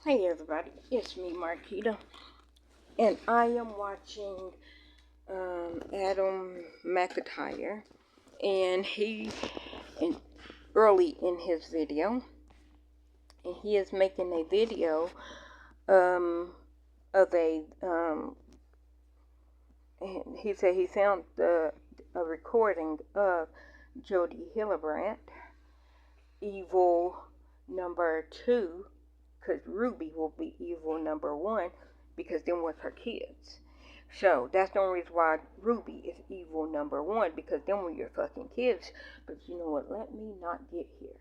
Hey everybody, it's me Marquita, and I am watching Adam McIntyre, and early in his video, and he is making a video um, of and he said he found a recording of Jody Hillebrand, evil number 2, because Ruby will be evil number 1, because them was her kids. So that's the only reason why Ruby is evil number 1, because them were your fucking kids. But you know what? Let me not get here.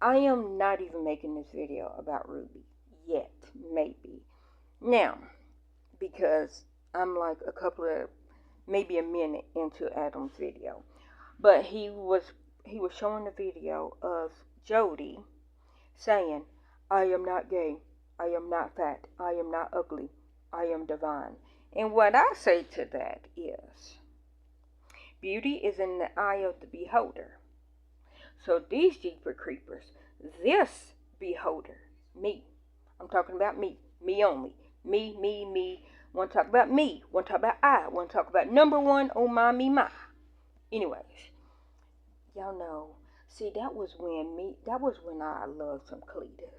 I am not even making this video about Ruby yet, maybe. Now, because I'm like maybe a minute into Adam's video. But he was showing a video of Jody saying, I am not gay, I am not fat, I am not ugly, I am divine. And what I say to that is, beauty is in the eye of the beholder. So these Jeeper Creepers, this beholder, me, I'm talking about me only, me, want to talk about me, want to talk about I, want to talk about number 1, oh my, me, my. Anyways, y'all know, see, that was when I loved some Cletus.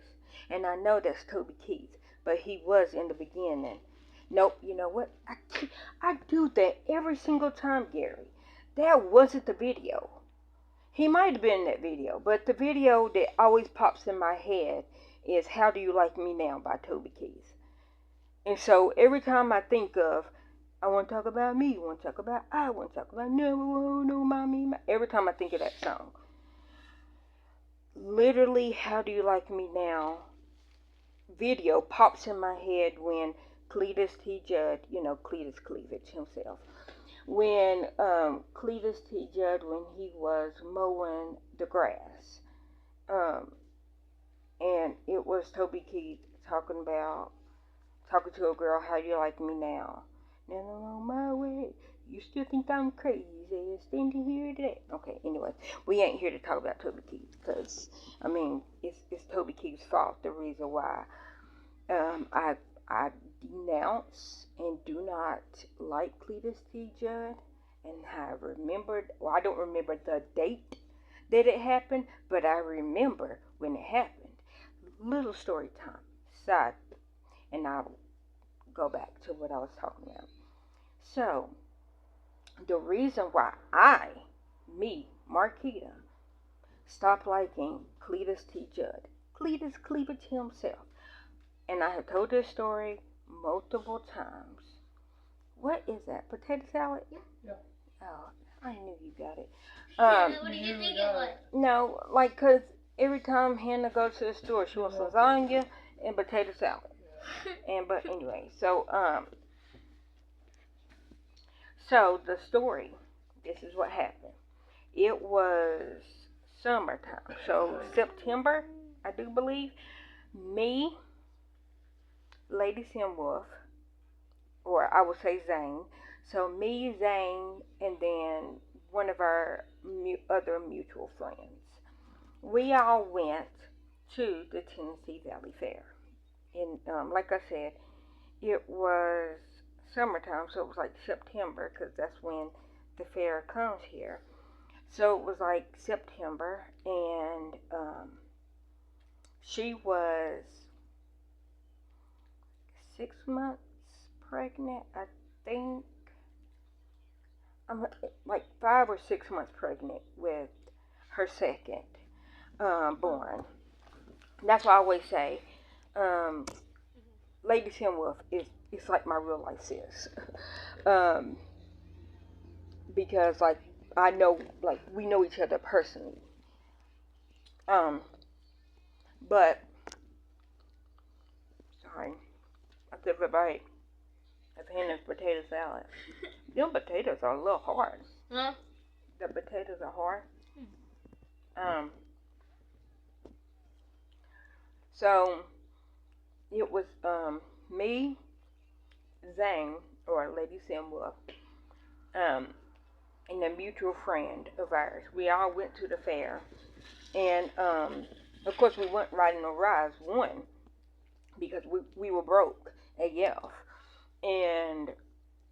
And I know that's Toby Keith, but he was in the beginning. Nope, you know what? I do that every single time, Gary. That wasn't the video. He might have been in that video, but the video that always pops in my head is How Do You Like Me Now by Toby Keith. And so every time I think of, I want to talk about me, I want to talk about I want to talk about no, mommy. Every time I think of that song, literally, How Do You Like Me Now video pops in my head when Cletus T. Judd, Cletus Cleavage himself, when Cletus T. Judd, when he was mowing the grass, um, and it was Toby Keith talking to a girl, how do you like me now? Now I'm on my way. You still think I'm crazy? Standing here today. Okay, anyway, we ain't here to talk about Toby Keith, because it's Toby Keith's fault. The reason why I denounce and do not like Cletus T. Judd, and I don't remember the date that it happened, but I remember when it happened. Little story time, side, and I'll go back to what I was talking about. So, the reason why Marquita, stopped liking Cletus T. Judd, Cletus Cleavage himself, and I have told this story multiple times. What is that? Potato salad? Yeah. Oh, I knew you got it. What did you think it was? No, cause every time Hannah goes to the store, she wants lasagna and potato salad. But anyway, so the story, this is what happened. It was summertime, so September, I do believe. Me, Lady Simwolf, or I would say Zane. So me, Zane, and then one of our other mutual friends. We all went to the Tennessee Valley Fair. And like I said, it was summertime, so it was like September, because that's when the fair comes here. So it was like September, and she was 6 months pregnant, I think. I'm like 5 or 6 months pregnant with her second born. That's why I always say, Lady Timwolf is like my real life sis. Because I know, we know each other personally. But sorry, I took a bite of Hannah's potato salad. Them potatoes are a little hard. Huh? The potatoes are hard. So it was me, Zane, or Lady Simwolf, and a mutual friend of ours. We all went to the fair, and of course we went riding on Rise 1. because we were broke AF. And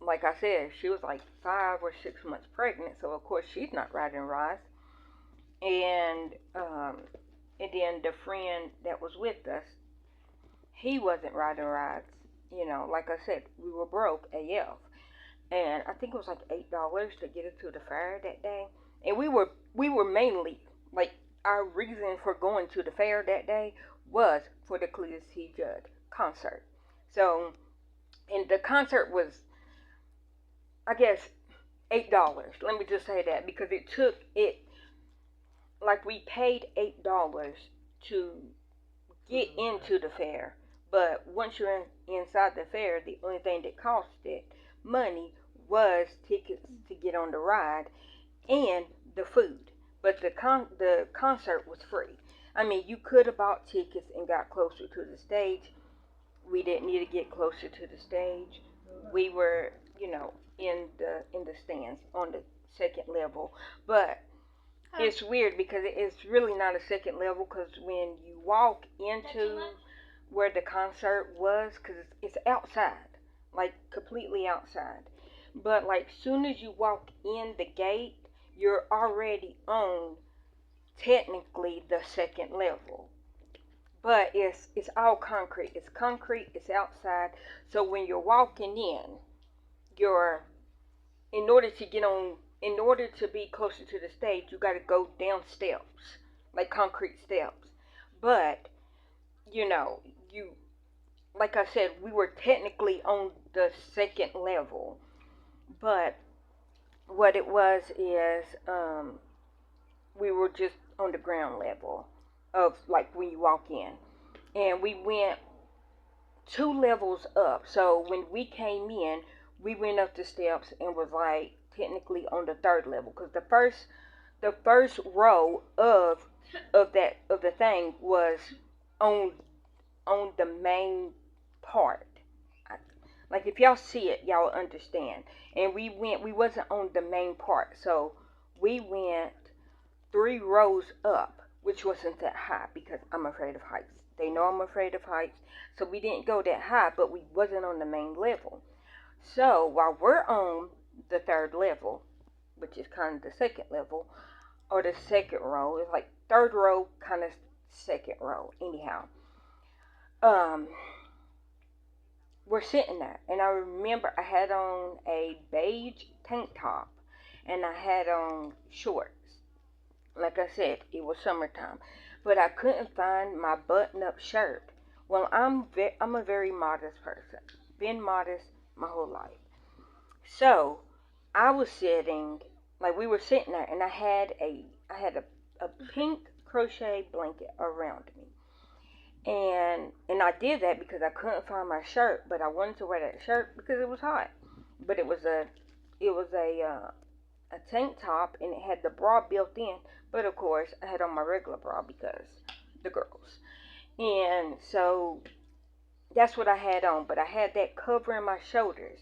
like I said, she was like 5 or 6 months pregnant, so of course she's not riding rides. And and then the friend that was with us, he wasn't riding rides. Like I said, we were broke AF, and I think it was like $8 to get us to the fair that day. And we were mainly like, our reason for going to the fair that day was for the Cletus T. Judd concert. So, and the concert was, I guess, $8. Let me just say that, because it took it, like, we paid $8 to get into the fair. But once you're inside the fair, the only thing that costed money was tickets to get on the ride and the food. But the concert was free. I mean, you could have bought tickets and got closer to the stage. We didn't need to get closer to the stage. We were, in the stands on the second level. But it's weird because it's really not a second level, because when you walk into where the concert was, because it's outside, like completely outside. But like soon as you walk in the gate, you're already on technically the second level. But it's all concrete. It's concrete. It's outside. So when you're walking in, you're in order to get on, in order to be closer to the stage, you got to go down steps, like concrete steps. But you, like I said, we were technically on the second level, but what it was is, we were just on the ground level of, like, when you walk in, and we went 2 levels up. So when we came in, we went up the steps and was like technically on the third level, because the first row of the thing was on the main part. Like, if y'all see it, y'all understand. And we wasn't on the main part, so we went 3 rows up, which wasn't that high because I'm afraid of heights. They know I'm afraid of heights, so we didn't go that high, but we wasn't on the main level. So while we're on the third level, which is kind of the second level, or the second row, it's like third row, kind of second row, anyhow. Um, we're sitting there, and I remember I had on a beige tank top, and I had on shorts. Like I said, it was summertime, but I couldn't find my button-up shirt. Well, I'm a very modest person. Been modest my whole life. So I was sitting, like, we were sitting there, and I had a pink crochet blanket around me. And I did that because I couldn't find my shirt, but I wanted to wear that shirt because it was hot. But it was a tank top, and it had the bra built in. But of course, I had on my regular bra because the girls. And so that's what I had on. But I had that covering my shoulders.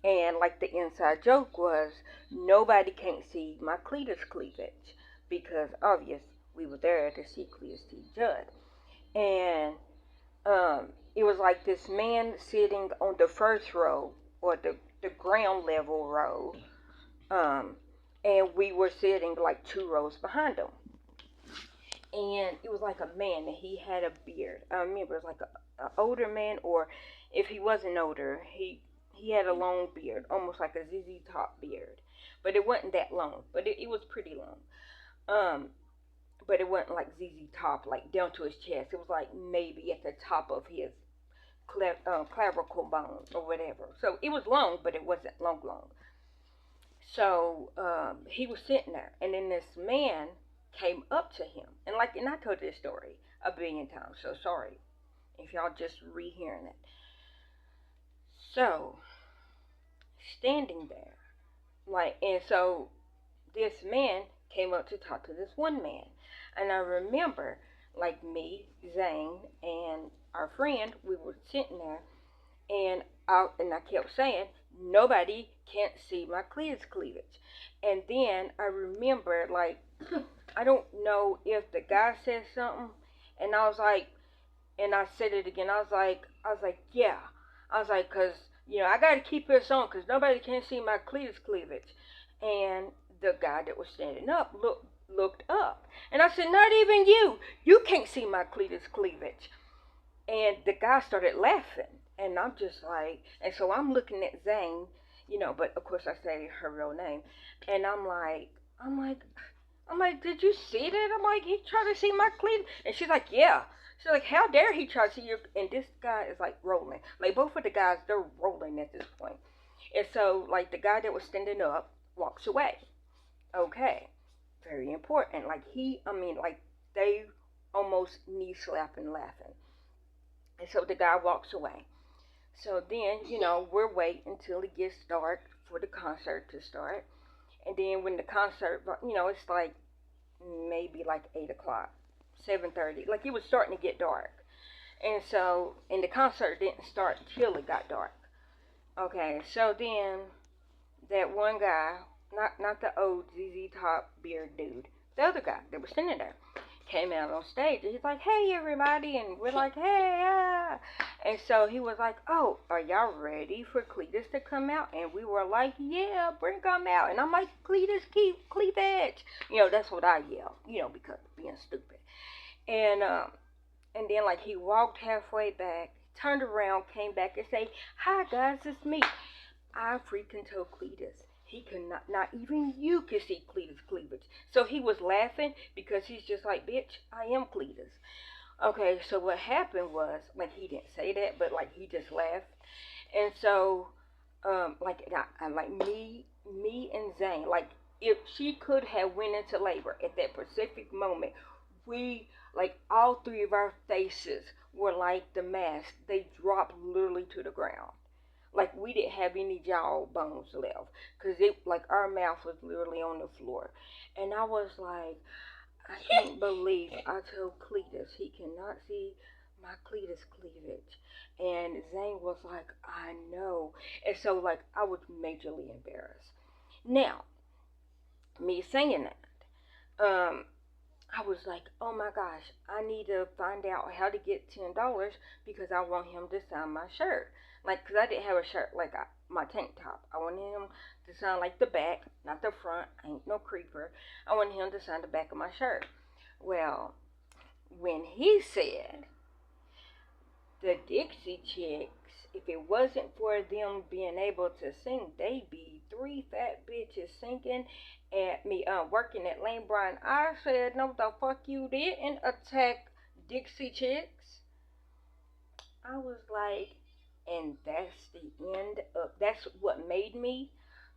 And like, the inside joke was, nobody can't see my Cletus cleavage, because obvious we were there to see Cletus T. Judd. And it was like this man sitting on the first row, or the ground level row, and we were sitting like 2 rows behind him. And it was like a man, and he had a beard. I remember it was like a older man, or if he wasn't older, he had a long beard, almost like a ZZ Top beard. But it wasn't that long, but it was pretty long. But it wasn't like ZZ Top, like down to his chest. It was like maybe at the top of his clavicle bone or whatever. So it was long, but it wasn't long. So he was sitting there, and then this man came up to him, and I told this story a billion times, so sorry if y'all just rehearing it. So, standing there, and so this man came up to talk to this one man, and I remember, like, me, Zane, and our friend, we were sitting there, and I kept saying, nobody can't see my cleavage. And then I remember, like, I don't know if the guy said something, and I was like, And I said it again. I was like, yeah. I was like, cause I gotta keep this on, cause nobody can see my cleavage. And the guy that was standing up looked up, and I said, not even you. You can't see my cleavage. And the guy started laughing, and I'm just like, and so I'm looking at Zane, but of course I say her real name, and I'm like, did you see that? I'm like, he tried to see my cleavage, and she's like, yeah. She's like, how dare he try to see your? And this guy is like rolling, like both of the guys, they're rolling at this point, and so like the guy that was standing up walks away. Okay, very important. Like like they almost knee slapping laughing. And so the guy walks away. So then, we're waiting until it gets dark for the concert to start. And then when the concert, it's like maybe like 8 o'clock, 7:30. Like it was starting to get dark. And the concert didn't start till it got dark. Okay, so then that one guy, not the old ZZ Top beard dude, the other guy that was standing there, came out on stage, and he's like, hey everybody, and we're like, hey, ah. And so he was like, oh, are y'all ready for Cletus to come out? And we were like, yeah, bring him out. And I'm like, Cletus, cleavage. That's what I yell, because being stupid. And then like he walked halfway back, turned around, came back and say, hi guys, it's me. I freaking told Cletus he could not even you could see Cletus' cleavage. So he was laughing because he's just like, bitch, I am Cletus. Okay, so what happened was, like, he didn't say that, but like he just laughed. And so like me and Zane, like if she could have went into labor at that specific moment, we, like, all three of our faces were like the mask. They dropped literally to the ground. Like we didn't have any jaw bones left, cause it, like, our mouth was literally on the floor. And I was like, I can't believe I told Cletus he cannot see my Cletus cleavage. And Zane was like, I know. And so like I was majorly embarrassed. Now, me saying that, I was like, oh my gosh, I need to find out how to get $10 because I want him to sign my shirt. Like, because I didn't have a shirt, like my tank top. I wanted him to sign like the back, not the front. I ain't no creeper. I wanted him to sign the back of my shirt. Well, when he said the Dixie Chicks, if it wasn't for them being able to sing, they'd be three fat bitches singing at me, working at Lane Bryant. I said, no, the fuck you didn't attack Dixie Chicks. I was like, and that's the end of, that's what made me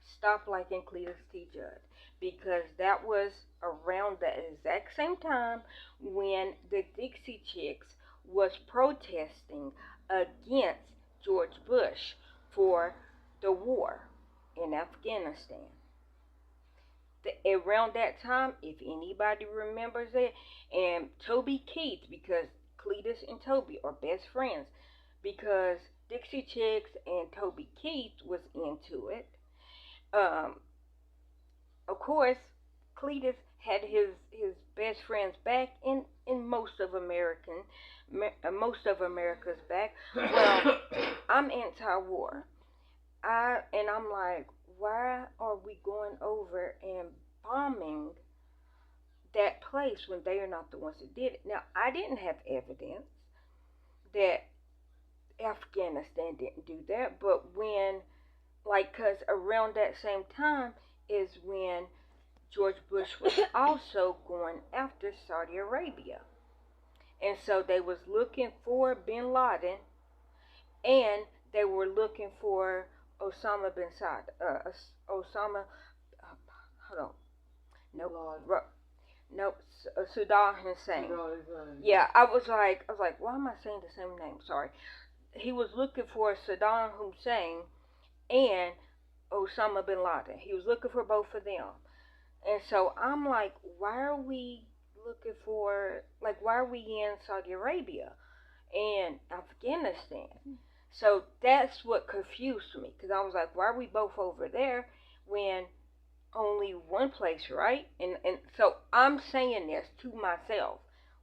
stop liking Cletus T. Judd, because that was around the exact same time when the Dixie Chicks was protesting against George Bush for the war in Afghanistan. Around that time, if anybody remembers it, and Toby Keith, because Cletus and Toby are best friends, because Dixie Chicks and Toby Keith was into it. Of course, Cletus had his best friend's back in most of America's back. Well, I'm anti-war. I'm like, why are we going over and bombing that place when they are not the ones that did it? Now, I didn't have evidence that Afghanistan didn't do that, but when, like, cause around that same time is when George Bush was also going after Saudi Arabia. And so they was looking for bin Laden, and they were looking for Osama bin hold on. Nope, Saddam Hussein. Yeah, I was like, why am I saying the same name? Sorry. He was looking for Saddam Hussein and Osama bin Laden. He was looking for both of them. And so I'm like, why are we in Saudi Arabia and Afghanistan? So that's what confused me, because I was like, why are we both over there when only one place, right? And so I'm saying this to myself.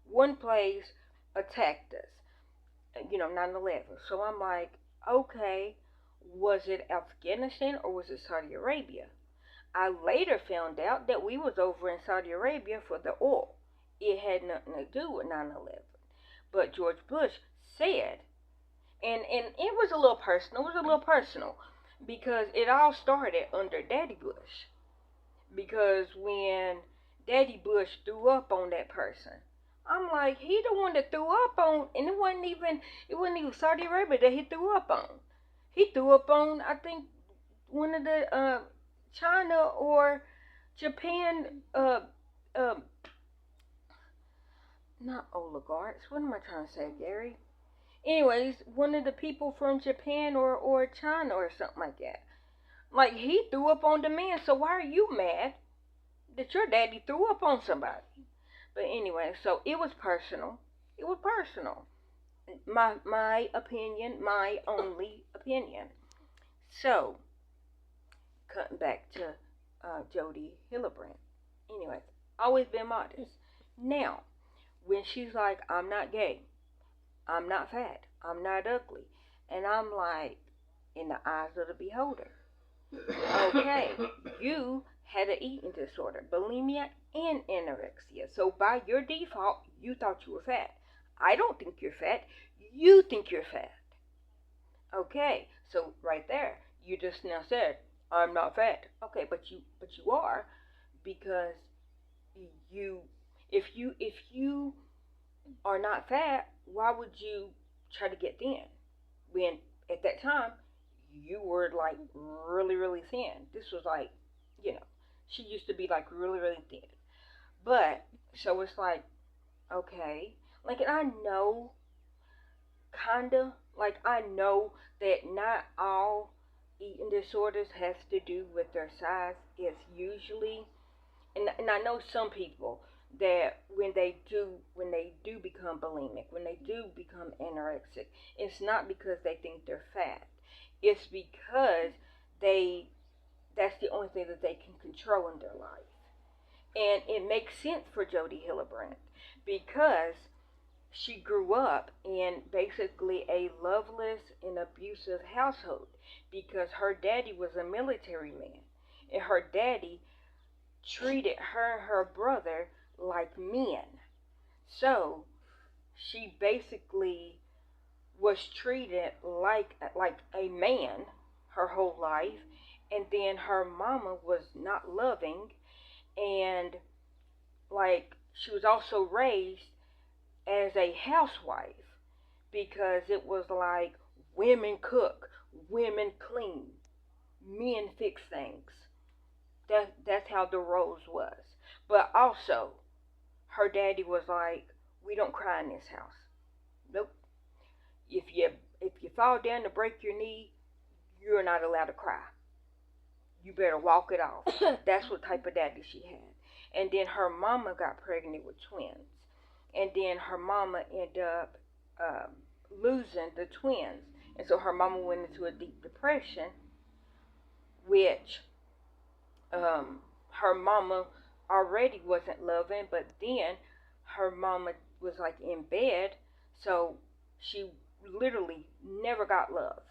One place attacked us. 9/11. So I'm like, okay, was it Afghanistan or was it Saudi Arabia? I later found out that we was over in Saudi Arabia for the oil. It had nothing to do with 9/11. But George Bush said, and it was a little personal. It was a little personal because it all started under Daddy Bush. Because when Daddy Bush threw up on that person, I'm like, he the one that threw up on, and it wasn't even Saudi Arabia that he threw up on. He threw up on, I think, one of the China or Japan, not oligarchs. What am I trying to say, Gary? Anyways, one of the people from Japan or China or something like that. Like, he threw up on the man, so why are you mad that your daddy threw up on somebody? But anyway, so it was personal. It was personal. My opinion, my only opinion. So, cutting back to Jody Hillebrand. Anyway, always been modest. Now, when she's like, I'm not gay, I'm not fat, I'm not ugly, and I'm like, in the eyes of the beholder, okay, you had an eating disorder, bulimia and anorexia. So by your default, you thought you were fat. I don't think you're fat. You think you're fat. Okay, so right there, you just now said, I'm not fat. Okay, but you are, because you if you are not fat, why would you try to get thin when at that time you were like really, really thin? This was like, she used to be like really, really thin. But so it's like, okay, like, and I know, kinda, like, I know that not all eating disorders has to do with their size. It's usually, and I know some people that when they do become bulimic, when they do become anorexic, it's not because they think they're fat. It's because that's the only thing that they can control in their life. And it makes sense for Jody Hillebrand because she grew up in basically a loveless and abusive household because her daddy was a military man, and her daddy treated her and her brother like men. So she basically was treated like a man her whole life, and then her mama was not loving, and like she was also raised as a housewife because it was like women cook, women clean, men fix things. That's how the roles was. But also, her daddy was like, we don't cry in this house. Nope. If you fall down to break your knee, you're not allowed to cry. You better walk it off. That's what type of daddy she had. And then her mama got pregnant with twins. And then her mama ended up losing the twins. And so her mama went into a deep depression, which her mama already wasn't loving, but then her mama was like in bed, so she literally never got love.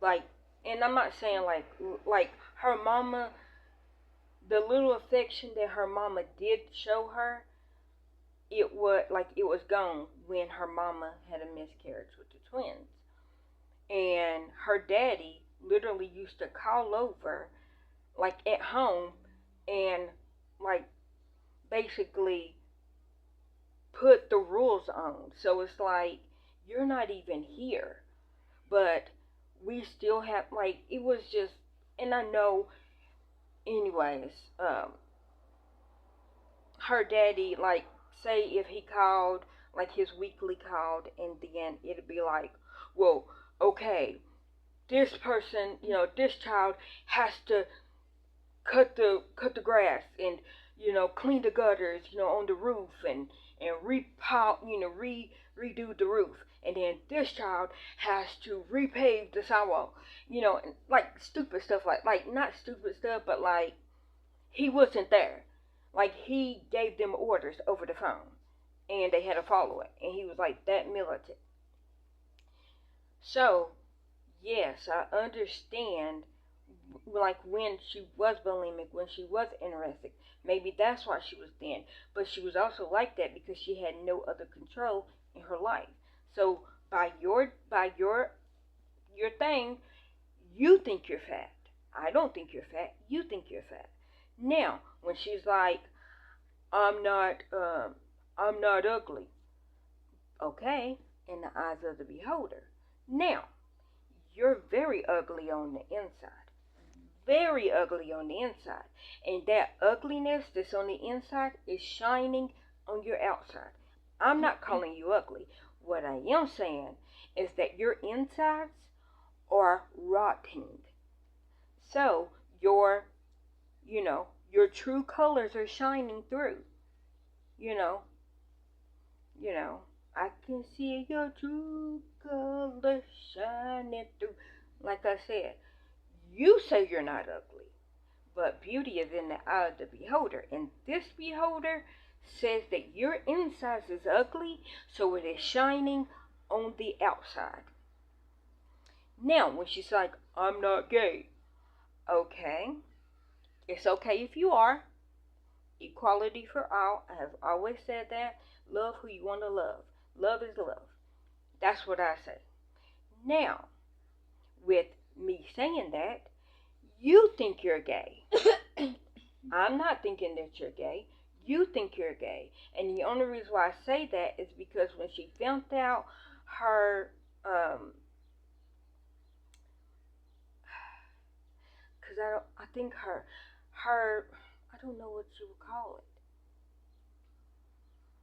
Like, and I'm not saying like her mama, the little affection that her mama did show her, it was gone when her mama had a miscarriage with the twins. And her daddy literally used to call over like at home and like basically put the rules on. So it's like, you're not even here, but we still have, like, it was just, and I know, anyways, her daddy, like, say if he called, like his weekly called, and then it'd be like, well, okay, this person, this child has to cut the grass and clean the gutters, on the roof and redo the roof, and then this child has to repave the sidewalk, and like stupid stuff, like not stupid stuff, but like he wasn't there, like he gave them orders over the phone and they had to follow it, and he was like that militant. So, yes, I understand, like when she was bulimic, when she was anorexic. Maybe that's why she was thin. But she was also like that because she had no other control in her life. So by your thing, you think you're fat. I don't think you're fat. You think you're fat. Now, when she's like, I'm not I'm not ugly. Okay, in the eyes of the beholder. Now, you're very ugly on the inside. Very ugly on the inside. And that ugliness that's on the inside is shining on your outside. I'm not calling you ugly. What I am saying is that your insides are rotting. So your your true colors are shining through. You know, you know, I can see your true colors shining through. Like I said, you say you're not ugly, but beauty is in the eye of the beholder. And this beholder says that your insides is ugly, so it is shining on the outside. Now, when she's like, I'm not gay, okay, it's okay if you are. Equality for all. I have always said that. Love who you want to love. Love is love. That's what I say. Now, with me saying that, you think you're gay. I'm not thinking that you're gay. You think you're gay. And the only reason why I say that is because when she found out her, because I think I don't know what you would call it.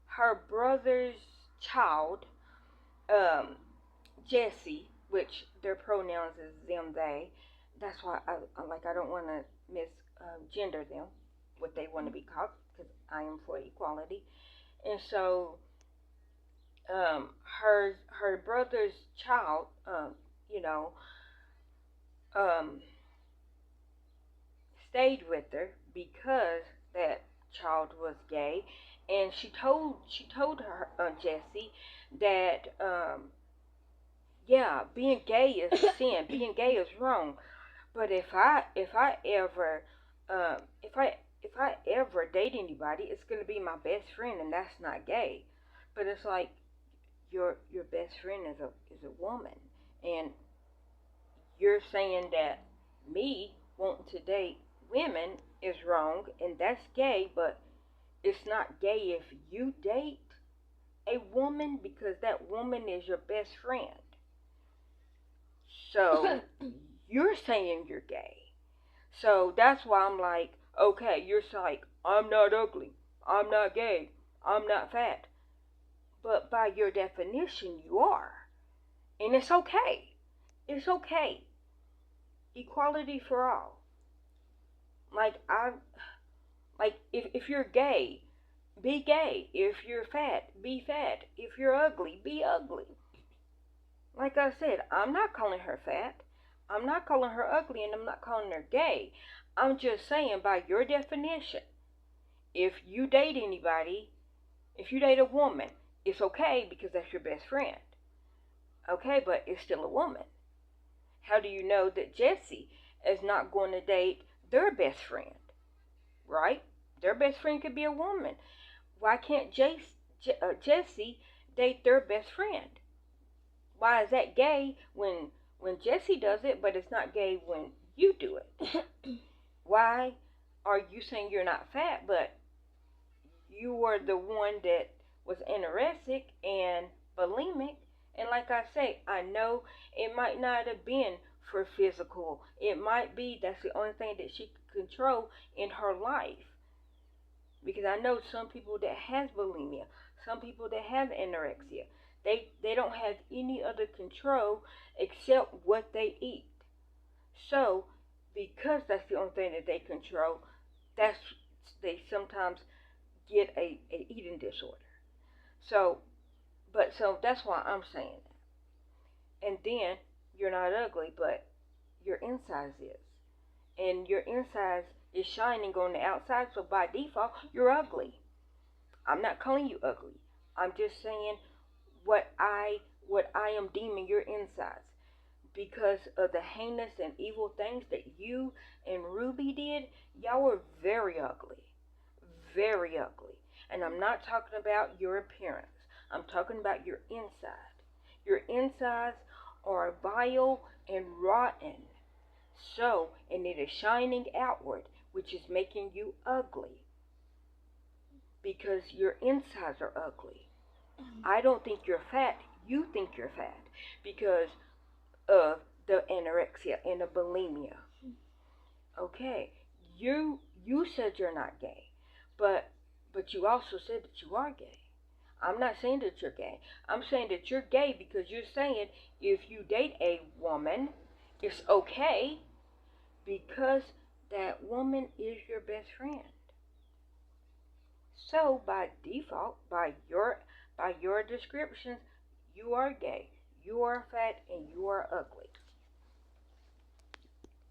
Her brother's child, Jesse, which their pronouns is them, they. That's why I don't want to misgender them, what they want to be called, because I am for equality. And so, her brother's child, you know, um, stayed with her because that child was gay, and she told her Jessie that yeah, being gay is a sin, being gay is wrong. But if I ever if I ever date anybody, it's gonna be my best friend, and that's not gay. But it's like your best friend is a woman, and you're saying that me wanting to date women is wrong, and that's gay, but it's not gay if you date a woman because that woman is your best friend. So you're saying you're gay. So that's why I'm like, okay, you're like, I'm not ugly, I'm not gay, I'm not fat. But by your definition, you are. And it's okay. It's okay. Equality for all. Like if you're gay, be gay. If you're fat, be fat. If you're ugly, be ugly. Like I said, I'm not calling her fat. I'm not calling her ugly, and I'm not calling her gay. I'm just saying by your definition, if you date anybody, if you date a woman, it's okay because that's your best friend. Okay, but it's still a woman. How do you know that Jesse is not going to date their best friend? Right? Their best friend could be a woman. Why can't Jesse date their best friend? Why is that gay when Jesse does it, but it's not gay when you do it? Why are you saying you're not fat, but you were the one that was anorexic and bulimic? And like I say, I know it might not have been for physical. It might be that's the only thing that she could control in her life. Because I know some people that has bulimia, some people that have anorexia. They don't have any other control except what they eat. So because that's the only thing that they control, that's they sometimes get a eating disorder. So so that's why I'm saying that. And then you're not ugly, but your insides is. And your insides is shining on the outside, so by default, you're ugly. I'm not calling you ugly. I'm just saying what I am deeming your insides. because of the heinous and evil things that you and Ruby did. Y'all were very ugly. Very ugly. And I'm not talking about your appearance. I'm talking about your inside. Your insides are vile and rotten. So, and it is shining outward, which is making you ugly. Because your insides are ugly. I don't think you're fat. You think you're fat. Because of the anorexia and the bulimia. Okay. You said you're not gay. But you also said that you are gay. I'm not saying that you're gay. I'm saying that you're gay because you're saying if you date a woman, it's okay because that woman is your best friend. So by default, by your descriptions, you are gay, you are fat, and you are ugly.